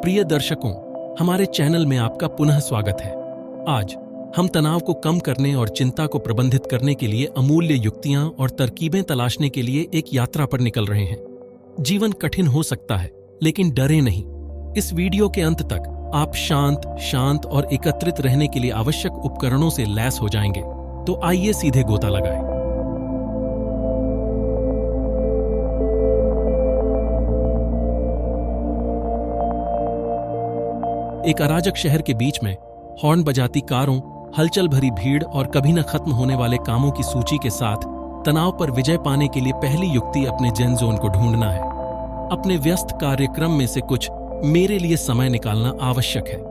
प्रिय दर्शकों, हमारे चैनल में आपका पुनः स्वागत है। आज हम तनाव को कम करने और चिंता को प्रबंधित करने के लिए अमूल्य युक्तियां और तरकीबें तलाशने के लिए एक यात्रा पर निकल रहे हैं। जीवन कठिन हो सकता है, लेकिन डरे नहीं। इस वीडियो के अंत तक आप शांत और एकत्रित रहने के लिए आवश्यक उपकरणों से लैस हो जाएंगे। तो आइए सीधे गोता लगाएं। एक अराजक शहर के बीच में हॉर्न बजाती कारों, हलचल भरी भीड़ और कभी न खत्म होने वाले कामों की सूची के साथ तनाव पर विजय पाने के लिए पहली युक्ति अपने जेन जोन को ढूंढना है। अपने व्यस्त कार्यक्रम में से कुछ मेरे लिए समय निकालना आवश्यक है।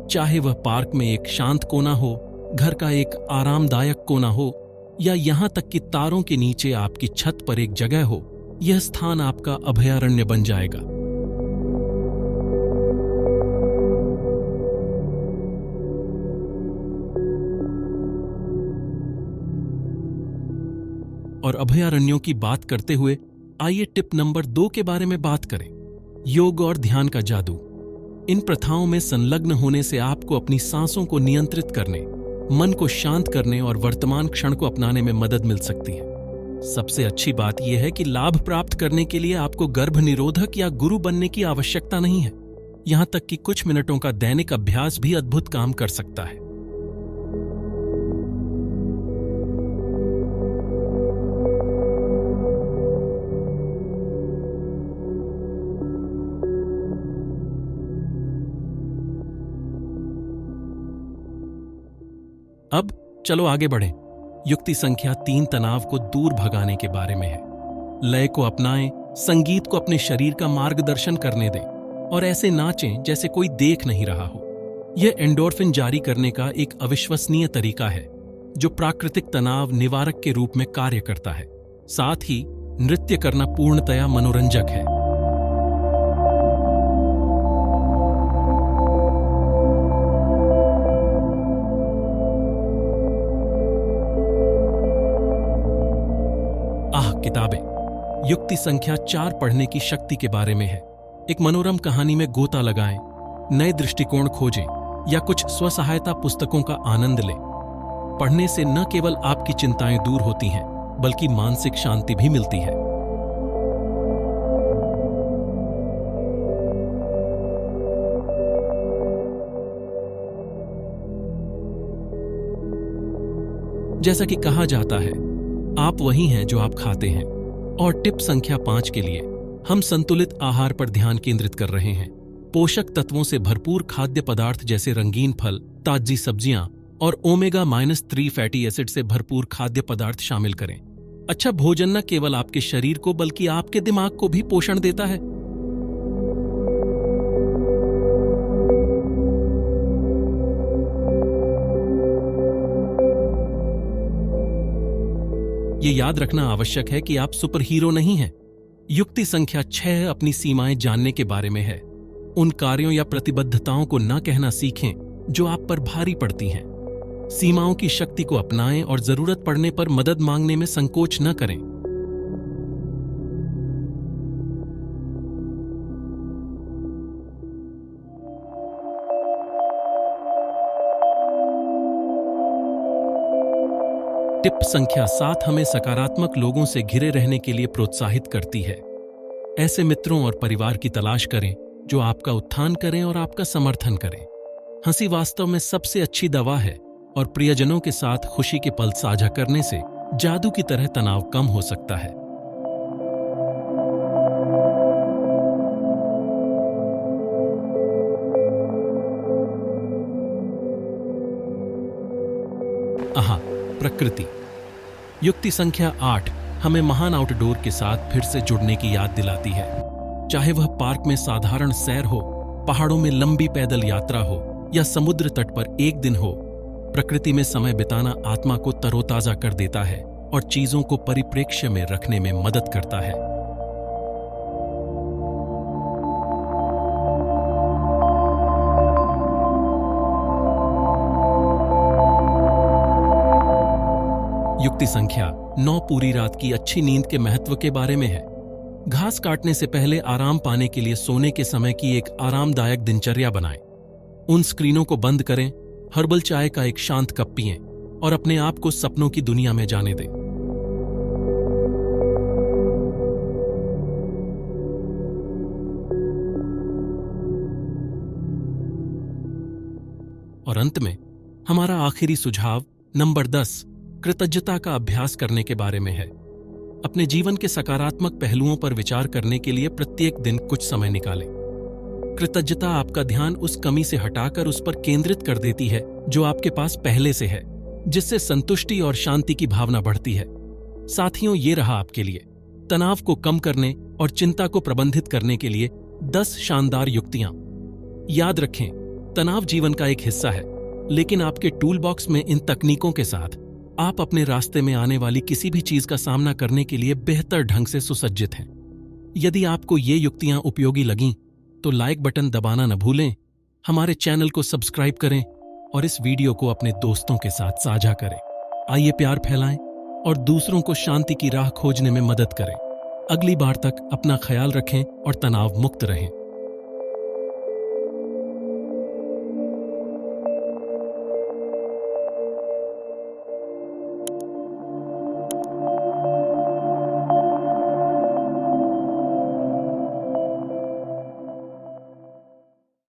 चाहे वह पार्क में एक शांत कोना हो, घर का एक आरामदायक कोना हो, या यहां तक कि तारों के नीचे आपकी छत पर एक जगह हो, यह स्थान आपका अभयारण्य बन जाएगा। और अभयारण्यों की बात करते हुए आइए टिप नंबर 2 के बारे में बात करें। योग और ध्यान का जादू। इन प्रथाओं में संलग्न होने से आपको अपनी सांसों को नियंत्रित करने, मन को शांत करने और वर्तमान क्षण को अपनाने में मदद मिल सकती है। सबसे अच्छी बात यह है कि लाभ प्राप्त करने के लिए आपको गर्भ निरोधक या गुरु बनने की आवश्यकता नहीं है। यहां तक कि कुछ मिनटों का दैनिक अभ्यास भी अद्भुत काम कर सकता है। अब चलो आगे बढ़ें। युक्ति संख्या 3 तनाव को दूर भगाने के बारे में है। लय को अपनाएं, संगीत को अपने शरीर का मार्गदर्शन करने दें और ऐसे नाचें जैसे कोई देख नहीं रहा हो। यह एंडोर्फिन जारी करने का एक अविश्वसनीय तरीका है जो प्राकृतिक तनाव निवारक के रूप में कार्य करता है। साथ ही नृत्य करना पूर्णतया मनोरंजक है। किताबें। युक्ति संख्या 4 पढ़ने की शक्ति के बारे में है। एक मनोरम कहानी में गोता लगाएं, नए दृष्टिकोण खोजें या कुछ स्वसहायता पुस्तकों का आनंद लें। पढ़ने से न केवल आपकी चिंताएं दूर होती हैं, बल्कि मानसिक शांति भी मिलती है। जैसा कि कहा जाता है, आप वही हैं जो आप खाते हैं। और टिप संख्या 5 के लिए हम संतुलित आहार पर ध्यान केंद्रित कर रहे हैं। पोषक तत्वों से भरपूर खाद्य पदार्थ जैसे रंगीन फल, ताजी सब्जियां और ओमेगा-3 फैटी एसिड से भरपूर खाद्य पदार्थ शामिल करें। अच्छा भोजन न केवल आपके शरीर को बल्कि आपके दिमाग को भी पोषण देता है। ये याद रखना आवश्यक है कि आप सुपर हीरो नहीं हैं। युक्ति संख्या 6 अपनी सीमाएं जानने के बारे में है। उन कार्यों या प्रतिबद्धताओं को न कहना सीखें जो आप पर भारी पड़ती हैं। सीमाओं की शक्ति को अपनाएं और जरूरत पड़ने पर मदद मांगने में संकोच न करें। टिप संख्या 7 हमें सकारात्मक लोगों से घिरे रहने के लिए प्रोत्साहित करती है। ऐसे मित्रों और परिवार की तलाश करें जो आपका उत्थान करें और आपका समर्थन करें। हंसी वास्तव में सबसे अच्छी दवा है और प्रियजनों के साथ खुशी के पल साझा करने से जादू की तरह तनाव कम हो सकता है। प्रकृति। युक्ति संख्या 8 हमें महान आउटडोर के साथ फिर से जुड़ने की याद दिलाती है। चाहे वह पार्क में साधारण सैर हो, पहाड़ों में लंबी पैदल यात्रा हो या समुद्र तट पर एक दिन हो, प्रकृति में समय बिताना आत्मा को तरोताजा कर देता है और चीजों को परिप्रेक्ष्य में रखने में मदद करता है। युक्ति संख्या 9 पूरी रात की अच्छी नींद के महत्व के बारे में है। घास काटने से पहले आराम पाने के लिए सोने के समय की एक आरामदायक दिनचर्या बनाएं। उन स्क्रीनों को बंद करें, हर्बल चाय का एक शांत कप पिएं और अपने आप को सपनों की दुनिया में जाने दें। और अंत में हमारा आखिरी सुझाव नंबर 10 कृतज्ञता का अभ्यास करने के बारे में है। अपने जीवन के सकारात्मक पहलुओं पर विचार करने के लिए प्रत्येक दिन कुछ समय निकालें। कृतज्ञता आपका ध्यान उस कमी से हटाकर उस पर केंद्रित कर देती है जो आपके पास पहले से है, जिससे संतुष्टि और शांति की भावना बढ़ती है। साथियों, ये रहा आपके लिए तनाव को कम करने और चिंता को प्रबंधित करने के लिए 10 शानदार युक्तियां। याद रखें, तनाव जीवन का एक हिस्सा है, लेकिन आपके टूल बॉक्स में इन तकनीकों के साथ आप अपने रास्ते में आने वाली किसी भी चीज का सामना करने के लिए बेहतर ढंग से सुसज्जित हैं। यदि आपको ये युक्तियां उपयोगी लगीं, तो लाइक बटन दबाना न भूलें, हमारे चैनल को सब्सक्राइब करें और इस वीडियो को अपने दोस्तों के साथ साझा करें। आइए प्यार फैलाएं और दूसरों को शांति की राह खोजने में मदद करें। अगली बार तक अपना ख्याल रखें और तनाव मुक्त रहें।